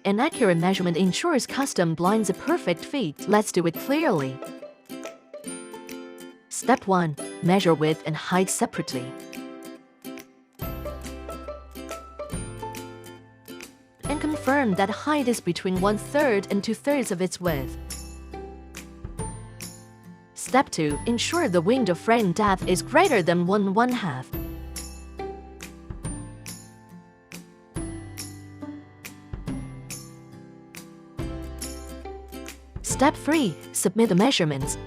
An accurate measurement ensures custom blinds a perfect fit. Let's do it clearly. Step 1. Measure width and height separately. And confirm that height is between 1/3 and 2/3 of its width. Step 2. Ensure the window frame depth is greater than 1/2. Step 3. Submit the measurements.